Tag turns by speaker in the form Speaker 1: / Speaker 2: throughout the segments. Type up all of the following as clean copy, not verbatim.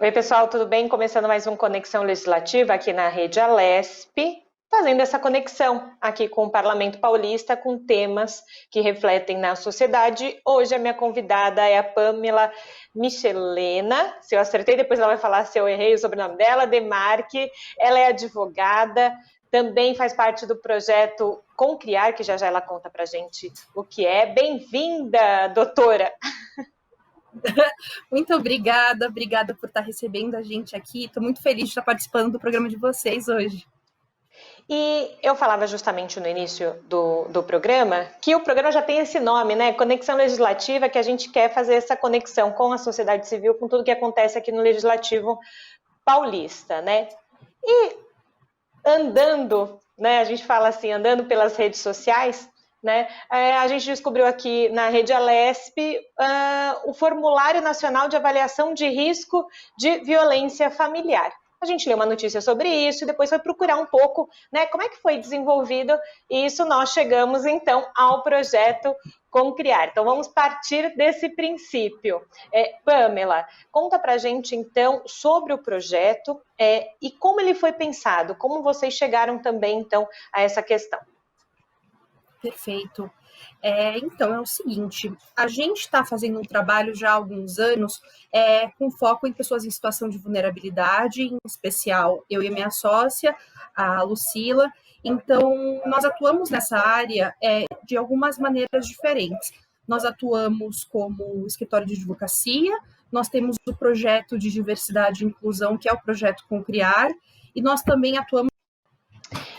Speaker 1: Oi, pessoal, tudo bem? Começando mais um Conexão Legislativa aqui na Rede Alesp, fazendo essa conexão aqui com o Parlamento Paulista, com temas que refletem na sociedade. Hoje a minha convidada é a Pamela Michelena, se eu acertei, depois ela vai falar se eu errei o sobrenome dela, Demarque. Ela é advogada, também faz parte do projeto Concriar, que já já ela conta pra gente o que é. Bem-vinda, doutora!
Speaker 2: Muito obrigada por estar recebendo a gente aqui. Estou muito feliz de estar participando do programa de vocês hoje.
Speaker 1: E eu falava justamente no início do programa que o programa já tem esse nome, né? Conexão Legislativa, que a gente quer fazer essa conexão com a sociedade civil, com tudo que acontece aqui no Legislativo Paulista, né? E andando, né? A gente fala assim, andando pelas redes sociais, né? A gente descobriu aqui na Rede Alesp o Formulário Nacional de Avaliação de Risco de Violência Familiar. A gente leu uma notícia sobre isso e depois foi procurar um pouco, né, como é que foi desenvolvido, e isso nós chegamos, então, ao projeto Concriar. Então, vamos partir desse princípio. Pamela, conta pra gente, então, sobre o projeto e como ele foi pensado, como vocês chegaram também, então, a essa questão.
Speaker 2: Perfeito. Então, é o seguinte, a gente está fazendo um trabalho já há alguns anos com foco em pessoas em situação de vulnerabilidade, em especial eu e a minha sócia, a Lucila. Então, nós atuamos nessa área de algumas maneiras diferentes. Nós atuamos como escritório de advocacia, nós temos o projeto de diversidade e inclusão, que é o projeto Concriar, e nós também atuamos.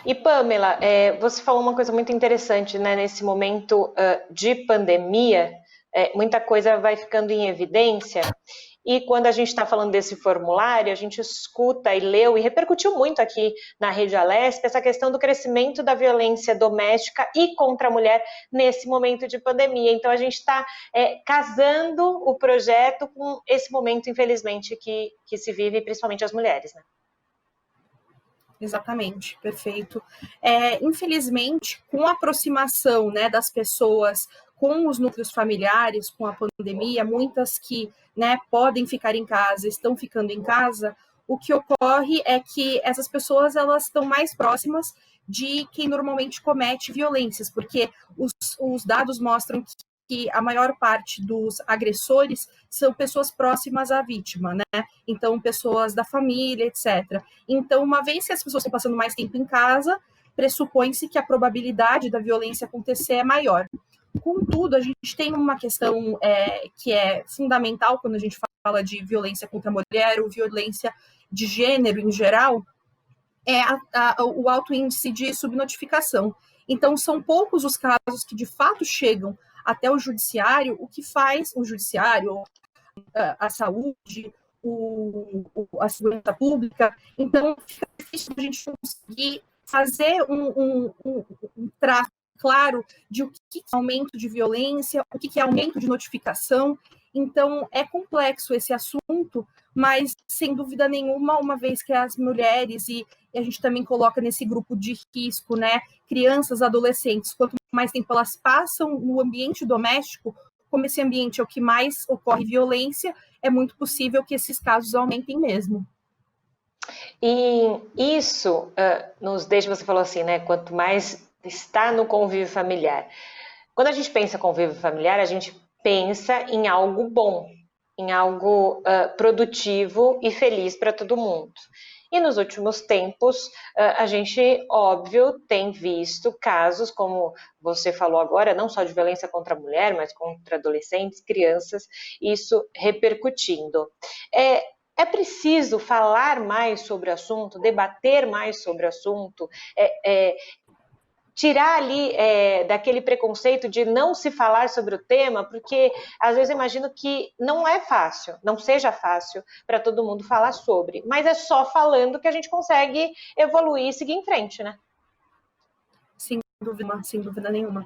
Speaker 1: E Pamela, você falou uma coisa muito interessante, né? Nesse momento de pandemia, muita coisa vai ficando em evidência. E quando a gente está falando desse formulário, a gente escuta e leu e repercutiu muito aqui na Rede Alesp essa questão do crescimento da violência doméstica e contra a mulher nesse momento de pandemia. Então a gente está casando o projeto com esse momento, infelizmente, que se vive, principalmente as mulheres, né?
Speaker 2: Exatamente, perfeito. Infelizmente, com a aproximação, né, das pessoas com os núcleos familiares, com a pandemia, muitas que, né, podem ficar em casa, estão ficando em casa, o que ocorre é que essas pessoas elas estão mais próximas de quem normalmente comete violências, porque os dados mostram que a maior parte dos agressores são pessoas próximas à vítima, né? Então, pessoas da família, etc. Então, uma vez que as pessoas estão passando mais tempo em casa, pressupõe-se que a probabilidade da violência acontecer é maior. Contudo, a gente tem uma questão que é fundamental quando a gente fala de violência contra a mulher ou violência de gênero em geral, o alto índice de subnotificação. Então, são poucos os casos que de fato chegam até o judiciário, o que faz o judiciário, a saúde, a segurança pública. Então, fica difícil a gente conseguir fazer um traço claro de o que é aumento de violência, o que é aumento de notificação. Então, é complexo esse assunto, mas, sem dúvida nenhuma, uma vez que as mulheres, e a gente também coloca nesse grupo de risco, né, crianças, adolescentes, quanto mais tempo elas passam no ambiente doméstico, como esse ambiente é o que mais ocorre violência, é muito possível que esses casos aumentem mesmo.
Speaker 1: E isso nos deixa, você falou assim, né? Quanto mais está no convívio familiar. Quando a gente pensa convívio familiar, a gente pensa em algo bom, em algo produtivo e feliz para todo mundo. E nos últimos tempos, a gente, óbvio, tem visto casos, como você falou agora, não só de violência contra a mulher, mas contra adolescentes, crianças, isso repercutindo. É preciso falar mais sobre o assunto, debater mais sobre o assunto, tirar ali daquele preconceito de não se falar sobre o tema, porque às vezes eu imagino que não é fácil, não seja fácil para todo mundo falar sobre, mas é só falando que a gente consegue evoluir e seguir em frente, né?
Speaker 2: Sem dúvida nenhuma.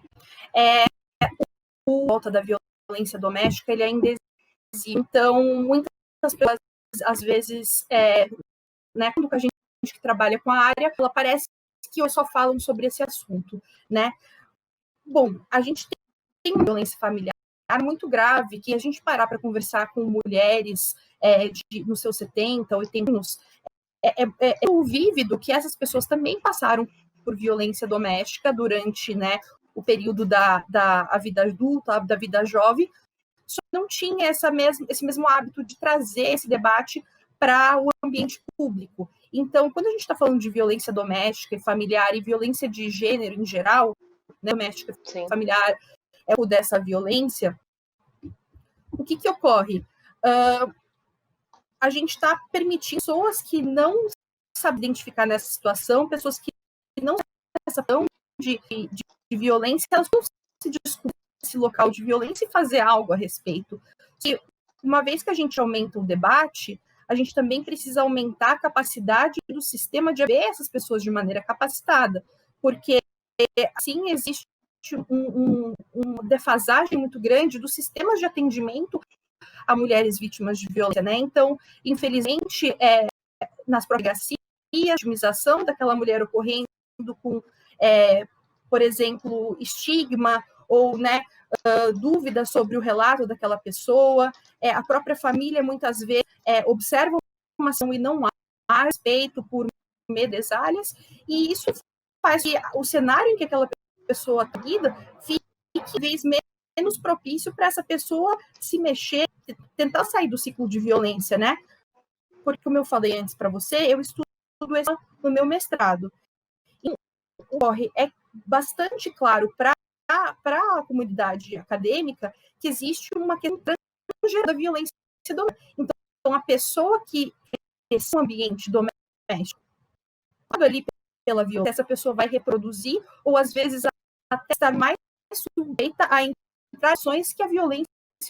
Speaker 2: O volta da violência doméstica, ele ainda existe. Então, muitas pessoas, às vezes, né, quando a gente que trabalha com a área, ela parece que só falam sobre esse assunto, né? Bom, a gente tem uma violência familiar muito grave, que a gente parar para conversar com mulheres nos seus 70, 80 anos, é vívido que essas pessoas também passaram por violência doméstica durante, né, o período da vida adulta, da vida jovem, só não tinha esse mesmo hábito de trazer esse debate para o ambiente público. Então, quando a gente está falando de violência doméstica e familiar e violência de gênero em geral, né, doméstica e familiar é o dessa violência, o que ocorre? A gente está permitindo pessoas que não sabem identificar nessa situação, pessoas que não sabem essa situação de violência, elas não se desculpam esse local de violência e fazer algo a respeito. E uma vez que a gente aumenta o debate, a gente também precisa aumentar a capacidade do sistema de ver essas pessoas de maneira capacitada, porque assim existe uma defasagem muito grande dos sistemas de atendimento a mulheres vítimas de violência, né? Então, infelizmente, nas delegacias, a vitimização daquela mulher ocorrendo com, por exemplo, estigma ou, né, dúvidas sobre o relato daquela pessoa, a própria família muitas vezes observa uma ação e não há respeito por medesalhas, e isso faz que o cenário em que aquela pessoa está vida fique cada vez menos propício para essa pessoa se mexer, tentar sair do ciclo de violência, né? Porque, como eu falei antes para você, eu estudo isso no meu mestrado. E é bastante claro para a comunidade acadêmica que existe uma questão da violência doméstica. Então, a pessoa que cresce um ambiente doméstico, ali pela violência, essa pessoa vai reproduzir, ou às vezes até estar mais sujeita a ações que a violência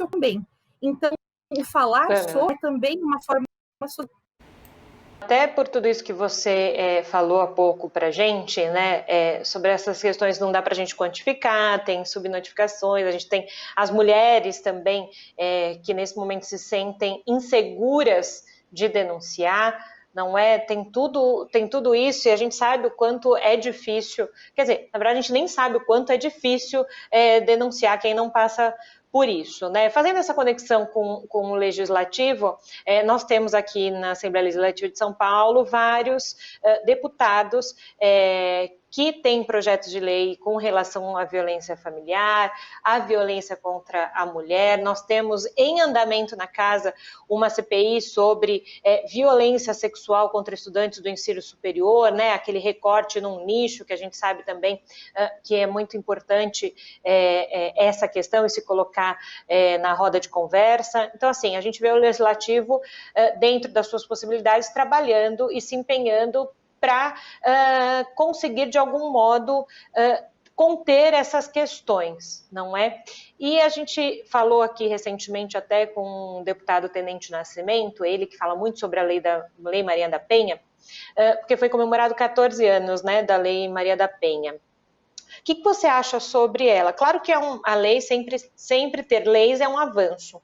Speaker 2: também. Então, o falar sobre também uma forma...
Speaker 1: Até por tudo isso que você falou há pouco para a gente, né, sobre essas questões não dá para a gente quantificar, tem subnotificações, a gente tem as mulheres também que nesse momento se sentem inseguras de denunciar, não é? Tem tudo isso e a gente sabe o quanto é difícil, quer dizer, na verdade a gente nem sabe o quanto é difícil denunciar quem não passa por isso, né? Fazendo essa conexão com o legislativo, nós temos aqui na Assembleia Legislativa de São Paulo vários deputados que têm projetos de lei com relação à violência familiar, à violência contra a mulher. Nós temos em andamento na casa uma CPI sobre violência sexual contra estudantes do ensino superior, né? Aquele recorte num nicho que a gente sabe também que é muito importante essa questão e se colocar na roda de conversa. Então, assim, a gente vê o legislativo dentro das suas possibilidades trabalhando e se empenhando para conseguir, de algum modo, conter essas questões, não é? E a gente falou aqui recentemente até com o deputado Tenente Nascimento, ele que fala muito sobre a Lei Maria da Penha, porque foi comemorado 14 anos, né, da Lei Maria da Penha. O que você acha sobre ela? Claro que a lei, sempre ter leis é um avanço,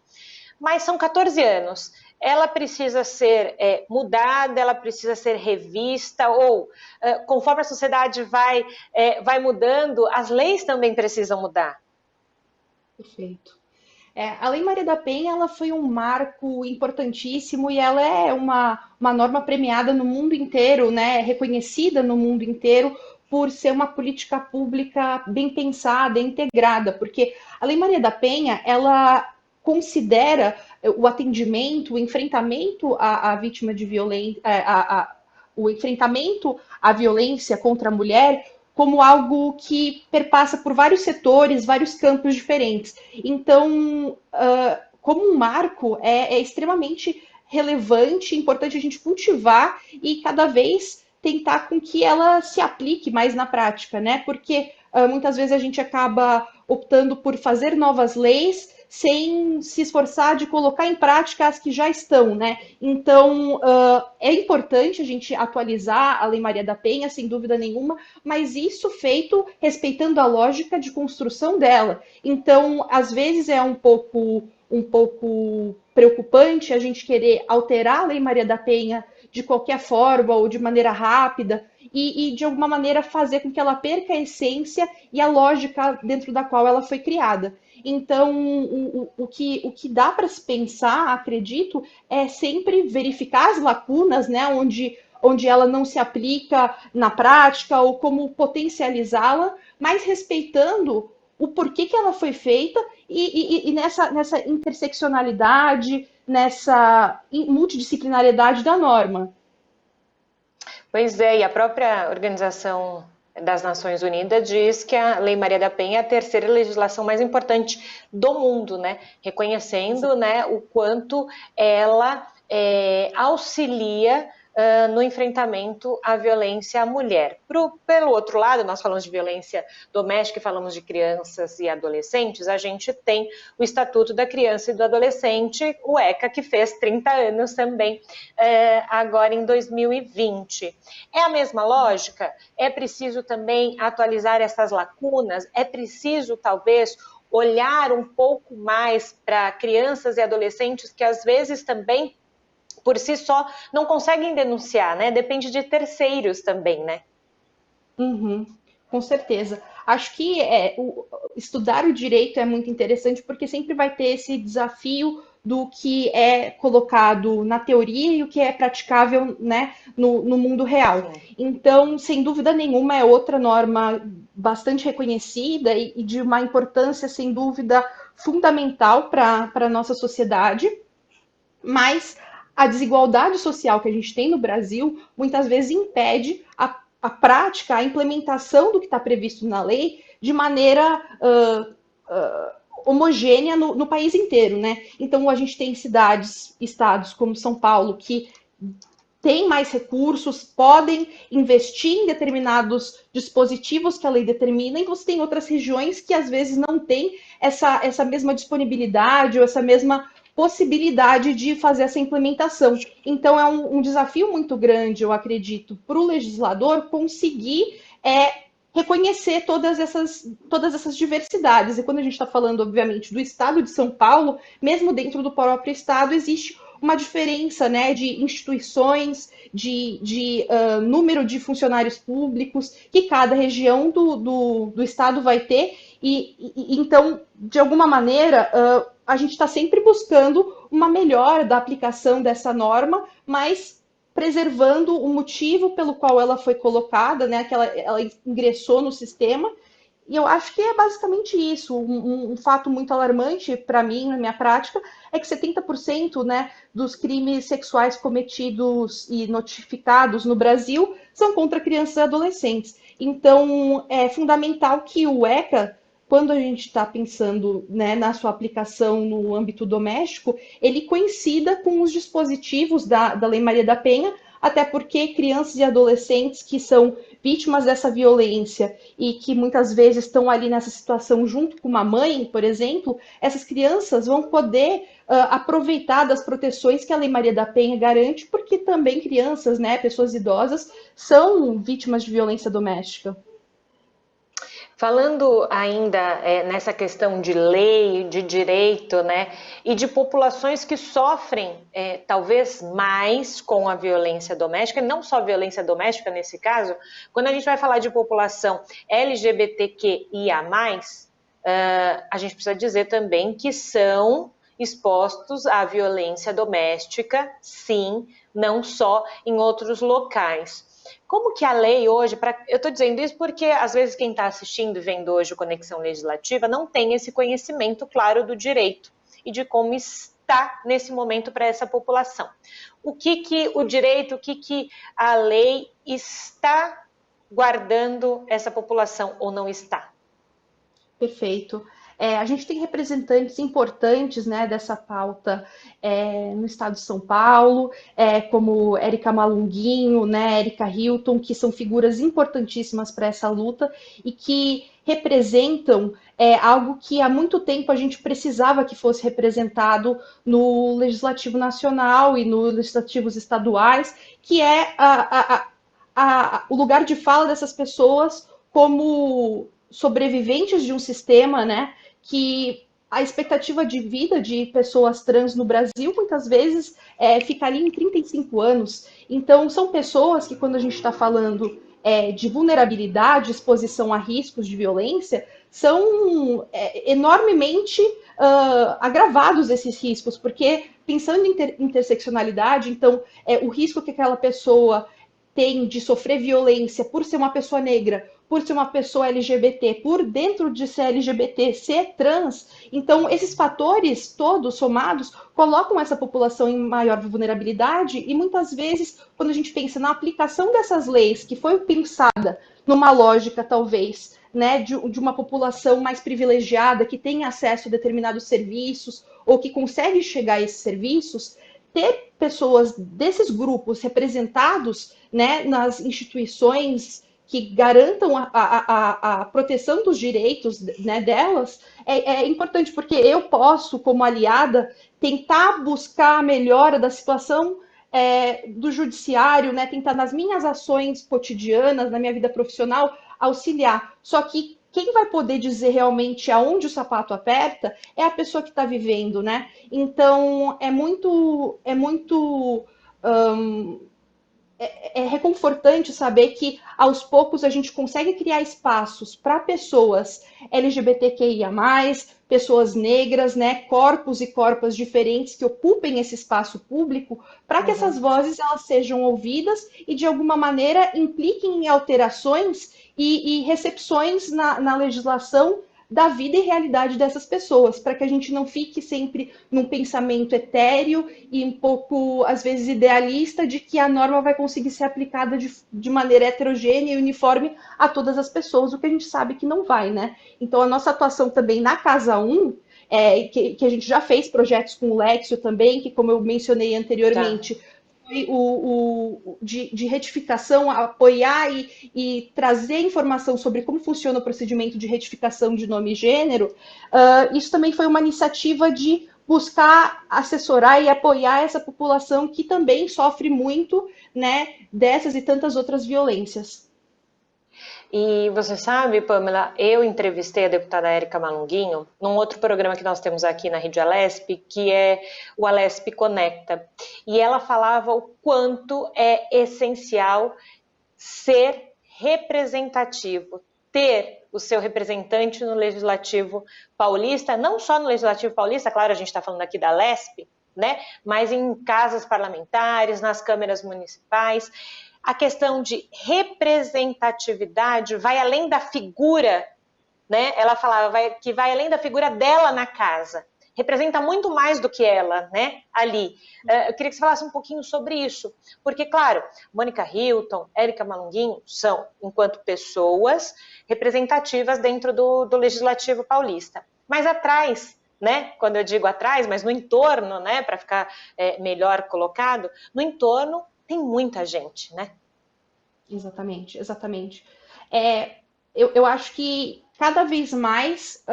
Speaker 1: mas são 14 anos. Ela precisa ser mudada, ela precisa ser revista, ou conforme a sociedade vai mudando, as leis também precisam mudar.
Speaker 2: Perfeito. A Lei Maria da Penha ela foi um marco importantíssimo e ela é uma norma premiada no mundo inteiro, né, reconhecida no mundo inteiro por ser uma política pública bem pensada, integrada, porque a Lei Maria da Penha ela considera o atendimento, o enfrentamento à vítima de violência, o enfrentamento à violência contra a mulher como algo que perpassa por vários setores, vários campos diferentes. Então, como um marco, é extremamente relevante, importante a gente cultivar e cada vez tentar com que ela se aplique mais na prática, né? Porque muitas vezes a gente acaba optando por fazer novas leis sem se esforçar de colocar em prática as que já estão, né? Então, é importante a gente atualizar a Lei Maria da Penha, sem dúvida nenhuma, mas isso feito respeitando a lógica de construção dela. Então, às vezes é um pouco preocupante a gente querer alterar a Lei Maria da Penha de qualquer forma ou de maneira rápida e de alguma maneira fazer com que ela perca a essência e a lógica dentro da qual ela foi criada. Então, o que dá para se pensar, acredito, é sempre verificar as lacunas, né, onde ela não se aplica na prática ou como potencializá-la, mas respeitando o porquê que ela foi feita e nessa interseccionalidade, nessa multidisciplinariedade da norma.
Speaker 1: Pois é, e a própria Organização das Nações Unidas diz que a Lei Maria da Penha é a terceira legislação mais importante do mundo, né? Reconhecendo, né, o quanto ela auxilia no enfrentamento à violência à mulher. Pelo outro lado, nós falamos de violência doméstica e falamos de crianças e adolescentes, a gente tem o Estatuto da Criança e do Adolescente, o ECA, que fez 30 anos também, agora em 2020. É a mesma lógica? É preciso também atualizar essas lacunas? É preciso, talvez, olhar um pouco mais para crianças e adolescentes que às vezes também por si só não conseguem denunciar, né? Depende de terceiros também, né?
Speaker 2: Uhum, com certeza. Acho que estudar o direito é muito interessante porque sempre vai ter esse desafio do que é colocado na teoria e o que é praticável, né, no mundo real.
Speaker 1: Sim.
Speaker 2: Então, sem dúvida nenhuma, é outra norma bastante reconhecida e de uma importância, sem dúvida, fundamental para a nossa sociedade, mas a desigualdade social que a gente tem no Brasil muitas vezes impede a prática, a implementação do que está previsto na lei de maneira homogênea no país inteiro, né? Então a gente tem cidades, estados como São Paulo que têm mais recursos, podem investir em determinados dispositivos que a lei determina, e você tem outras regiões que às vezes não têm essa mesma disponibilidade ou essa mesma possibilidade de fazer essa implementação. Então, é um desafio muito grande, eu acredito, para o legislador conseguir reconhecer todas essas diversidades. E quando a gente está falando, obviamente, do estado de São Paulo, mesmo dentro do próprio estado, existe uma diferença, né, de instituições, de número de funcionários públicos que cada região do estado vai ter. Então, de alguma maneira, a gente está sempre buscando uma melhora da aplicação dessa norma, mas preservando o motivo pelo qual ela foi colocada, né, que ela ingressou no sistema. E eu acho que é basicamente isso. Um fato muito alarmante para mim, na minha prática, é que 70%, né, dos crimes sexuais cometidos e notificados no Brasil são contra crianças e adolescentes. Então, é fundamental que o ECA, quando a gente está pensando, né, na sua aplicação no âmbito doméstico, ele coincida com os dispositivos da Lei Maria da Penha, até porque crianças e adolescentes que são vítimas dessa violência e que muitas vezes estão ali nessa situação junto com uma mãe, por exemplo, essas crianças vão poder aproveitar das proteções que a Lei Maria da Penha garante, porque também crianças, né, pessoas idosas, são vítimas de violência doméstica.
Speaker 1: Falando ainda nessa questão de lei, de direito, né, e de populações que sofrem talvez mais com a violência doméstica, não só violência doméstica nesse caso, quando a gente vai falar de população LGBTQIA+, a gente precisa dizer também que são expostos à violência doméstica, sim, não só em outros locais. Como que a lei hoje, eu estou dizendo isso porque às vezes quem está assistindo e vendo hoje o Conexão Legislativa não tem esse conhecimento claro do direito e de como está nesse momento para essa população. O que o direito, o que a lei está guardando essa população ou não está?
Speaker 2: Perfeito. A gente tem representantes importantes, né, dessa pauta no estado de São Paulo, como Érica Malunguinho, né, Érica Hilton, que são figuras importantíssimas para essa luta e que representam algo que há muito tempo a gente precisava que fosse representado no Legislativo Nacional e nos legislativos estaduais, que é o lugar de fala dessas pessoas como sobreviventes de um sistema, né, que a expectativa de vida de pessoas trans no Brasil muitas vezes fica ali em 35 anos. Então, são pessoas que, quando a gente está falando de vulnerabilidade, exposição a riscos de violência, são enormemente agravados esses riscos, porque pensando em interseccionalidade, então o risco que aquela pessoa tem de sofrer violência por ser uma pessoa negra, por ser uma pessoa LGBT, por dentro de ser LGBT, ser trans. Então, esses fatores todos somados colocam essa população em maior vulnerabilidade e muitas vezes, quando a gente pensa na aplicação dessas leis, que foi pensada numa lógica, talvez, né, de uma população mais privilegiada, que tem acesso a determinados serviços ou que consegue chegar a esses serviços, ter pessoas desses grupos representados, né, nas instituições que garantam a proteção dos direitos, né, delas, é importante, porque eu posso, como aliada, tentar buscar a melhora da situação do judiciário, né, tentar nas minhas ações cotidianas, na minha vida profissional, auxiliar. Só que quem vai poder dizer realmente aonde o sapato aperta é a pessoa que está vivendo, né? Então é reconfortante saber que aos poucos a gente consegue criar espaços para pessoas LGBTQIA+, pessoas negras, né, corpos e corpas diferentes que ocupem esse espaço público, para que essas vozes elas sejam ouvidas e de alguma maneira impliquem em alterações e recepções na legislação da vida e realidade dessas pessoas, para que a gente não fique sempre num pensamento etéreo e um pouco, às vezes, idealista de que a norma vai conseguir ser aplicada de maneira heterogênea e uniforme a todas as pessoas, o que a gente sabe que não vai, né? Então, a nossa atuação também na Casa 1, que a gente já fez projetos com o Lexio também, que, como eu mencionei anteriormente, foi de retificação, apoiar e trazer informação sobre como funciona o procedimento de retificação de nome e gênero. Isso também foi uma iniciativa de buscar assessorar e apoiar essa população que também sofre muito, né, dessas e tantas outras violências.
Speaker 1: E você sabe, Pamela, eu entrevistei a deputada Érica Malunguinho num outro programa que nós temos aqui na Rede Alesp, que é o Alesp Conecta. E ela falava o quanto é essencial ser representativo, ter o seu representante no Legislativo Paulista, não só no Legislativo Paulista, claro, a gente está falando aqui da Alesp, né? Mas em casas parlamentares, nas câmeras municipais. A questão de representatividade vai além da figura, né? Ela falava que vai além da figura dela na casa. Representa muito mais do que ela, né? Ali. Eu queria que você falasse um pouquinho sobre isso. Porque, claro, Mônica Hilton, Érica Malunguinho são, enquanto pessoas, representativas dentro do Legislativo Paulista. Mas atrás, né? Quando eu digo atrás, mas no entorno, né? Para ficar melhor colocado, no entorno tem muita gente, né?
Speaker 2: Exatamente, exatamente. Eu acho que cada vez mais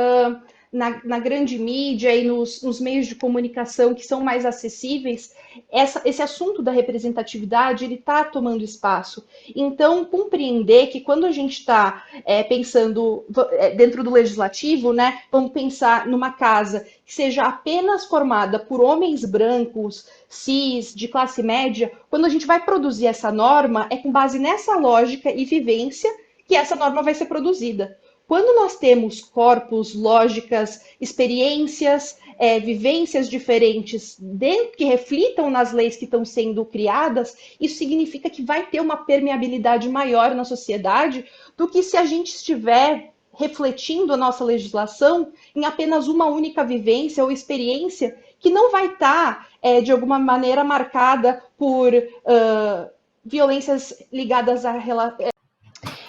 Speaker 2: na grande mídia e nos meios de comunicação que são mais acessíveis, esse assunto da representatividade ele está tomando espaço. Então, compreender que quando a gente está pensando dentro do legislativo, né, vamos pensar numa casa que seja apenas formada por homens brancos, cis, de classe média, quando a gente vai produzir essa norma, é com base nessa lógica e vivência que essa norma vai ser produzida. Quando nós temos corpos, lógicas, experiências, vivências diferentes que reflitam nas leis que estão sendo criadas, isso significa que vai ter uma permeabilidade maior na sociedade do que se a gente estiver refletindo a nossa legislação em apenas uma única vivência ou experiência que não vai estar, de alguma maneira, marcada por violências ligadas a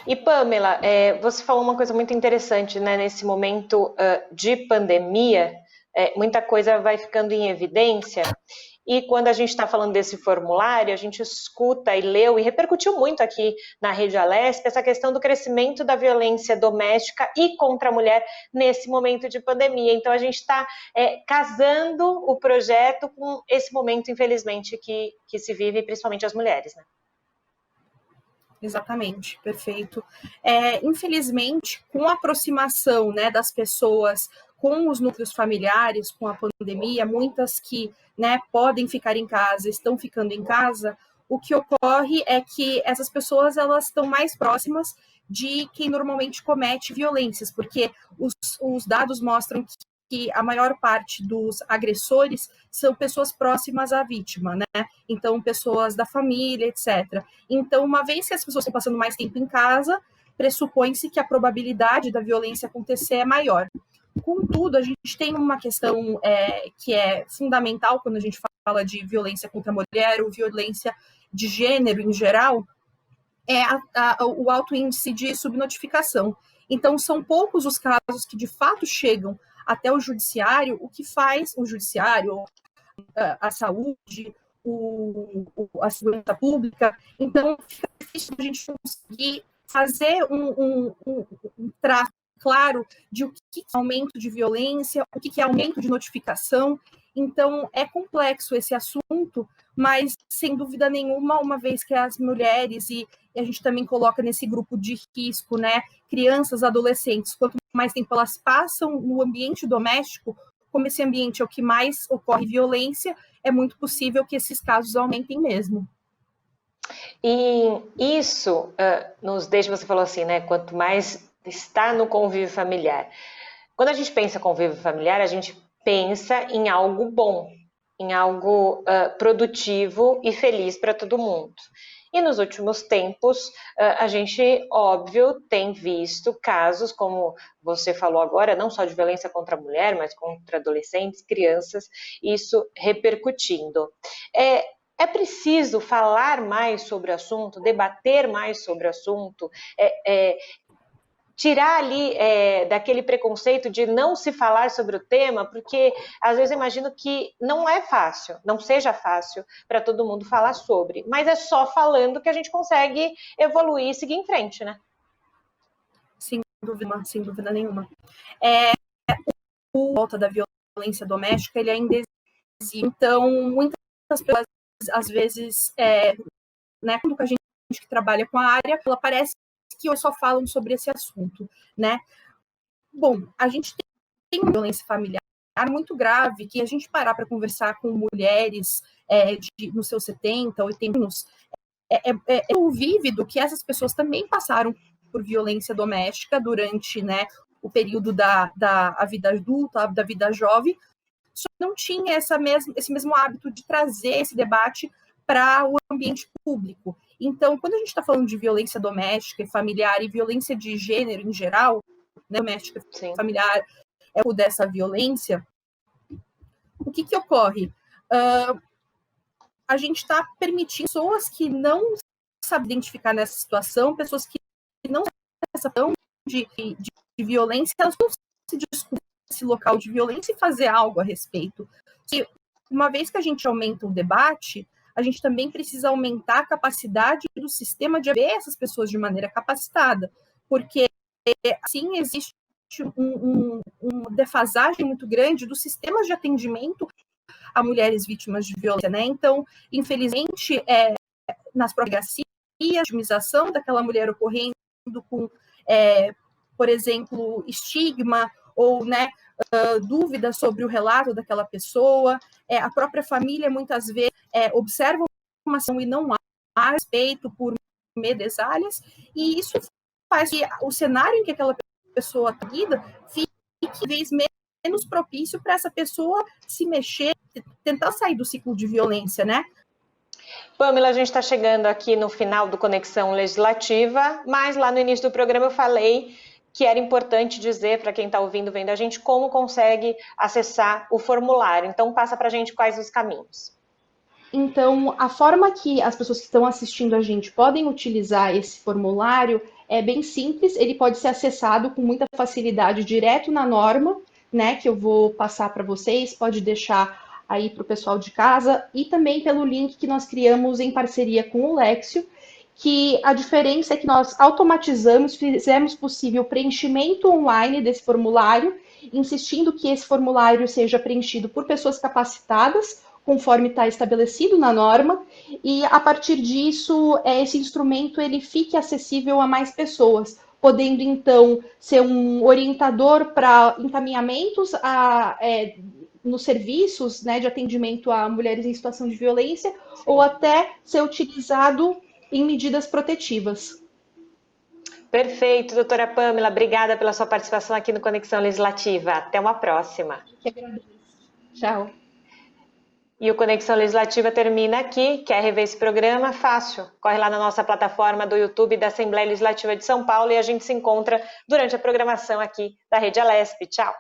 Speaker 1: E Pamela, você falou uma coisa muito interessante, né? Nesse momento de pandemia, muita coisa vai ficando em evidência. E quando a gente está falando desse formulário, a gente escuta e leu e repercutiu muito aqui na Rede Alesp essa questão do crescimento da violência doméstica e contra a mulher nesse momento de pandemia. Então a gente está casando o projeto com esse momento, infelizmente, que se vive, principalmente as mulheres, né?
Speaker 2: Exatamente, perfeito. Infelizmente, com a aproximação, né, das pessoas com os núcleos familiares, com a pandemia, muitas que, né, podem ficar em casa, estão ficando em casa, o que ocorre é que essas pessoas elas estão mais próximas de quem normalmente comete violências, porque os dados mostram que a maior parte dos agressores são pessoas próximas à vítima, né? Então, pessoas da família, etc. Então, uma vez que as pessoas estão passando mais tempo em casa, pressupõe-se que a probabilidade da violência acontecer é maior. Contudo, a gente tem uma questão que é fundamental quando a gente fala de violência contra a mulher ou violência de gênero em geral, é o alto índice de subnotificação. Então, são poucos os casos que de fato chegam até o judiciário, o que faz o judiciário, a saúde, a segurança pública. Então, fica difícil a gente conseguir fazer um traço claro de o que é aumento de violência, o que é aumento de notificação. Então, é complexo esse assunto, mas, sem dúvida nenhuma, uma vez que as mulheres, e a gente também coloca nesse grupo de risco, né, crianças, adolescentes, quanto mais tempo elas passam no ambiente doméstico, como esse ambiente é o que mais ocorre violência, é muito possível que esses casos aumentem mesmo.
Speaker 1: E isso nos deixa, você falou assim, né, quanto mais está no convívio familiar. Quando a gente pensa convívio familiar, a gente pensa em algo bom, em algo produtivo e feliz para todo mundo. E nos últimos tempos, a gente, óbvio, tem visto casos, como você falou agora, não só de violência contra a mulher, mas contra adolescentes, crianças, isso repercutindo. É preciso falar mais sobre o assunto, debater mais sobre o assunto, tirar ali daquele preconceito de não se falar sobre o tema, porque às vezes eu imagino que não é fácil, não seja fácil para todo mundo falar sobre, mas é só falando que a gente consegue evoluir e seguir em frente, né?
Speaker 2: Sem dúvida nenhuma. O volta da violência doméstica, ele ainda existe. Então, muitas pessoas, às vezes, né, quando a gente que trabalha com a área, ela parece que só falam sobre esse assunto, né? Bom, a gente tem uma violência familiar muito grave, que a gente parar para conversar com mulheres nos seus 70, 80 anos, é vívido que essas pessoas também passaram por violência doméstica durante, né, o período da vida adulta, da vida jovem, só não tinha esse mesmo hábito de trazer esse debate para o ambiente público. Então, quando a gente está falando de violência doméstica e familiar e violência de gênero em geral, né, doméstica e familiar é o dessa violência, o que ocorre? A gente está permitindo pessoas que não sabem identificar nessa situação, pessoas que não sabem essa situação de violência, elas não se descobrir esse local de violência e fazer algo a respeito. E uma vez que a gente aumenta o debate, a gente também precisa aumentar a capacidade do sistema de ver essas pessoas de maneira capacitada, porque assim existe uma defasagem muito grande dos sistemas de atendimento a mulheres vítimas de violência, né? Então, infelizmente, nas delegacias, a vitimização daquela mulher ocorrendo com, por exemplo, estigma ou, né, dúvida sobre o relato daquela pessoa, a própria família muitas vezes observa uma ação e não há respeito por medesalhas, e isso faz que o cenário em que aquela pessoa está vida fique cada vez menos propício para essa pessoa se mexer, tentar sair do ciclo de violência, né?
Speaker 1: Pamela, a gente está chegando aqui no final do Conexão Legislativa, mas lá no início do programa eu falei que era importante dizer para quem está ouvindo, vendo a gente, como consegue acessar o formulário. Então, passa para a gente quais os caminhos.
Speaker 3: Então, a forma que as pessoas que estão assistindo a gente podem utilizar esse formulário é bem simples, ele pode ser acessado com muita facilidade direto na norma, né, que eu vou passar para vocês, pode deixar aí para o pessoal de casa, e também pelo link que nós criamos em parceria com o Lexio, que a diferença é que nós automatizamos, fizemos possível o preenchimento online desse formulário, insistindo que esse formulário seja preenchido por pessoas capacitadas, conforme está estabelecido na norma, e a partir disso, esse instrumento ele fique acessível a mais pessoas, podendo então ser um orientador para encaminhamentos nos serviços, né, de atendimento a mulheres em situação de violência, ou até ser utilizado em medidas protetivas.
Speaker 1: Perfeito, doutora Pamela, obrigada pela sua participação aqui no Conexão Legislativa. Até uma próxima.
Speaker 3: Que agradeço. Tchau.
Speaker 1: E o Conexão Legislativa termina aqui. Quer rever esse programa? Fácil. Corre lá na nossa plataforma do YouTube da Assembleia Legislativa de São Paulo e a gente se encontra durante a programação aqui da Rede Alesp. Tchau.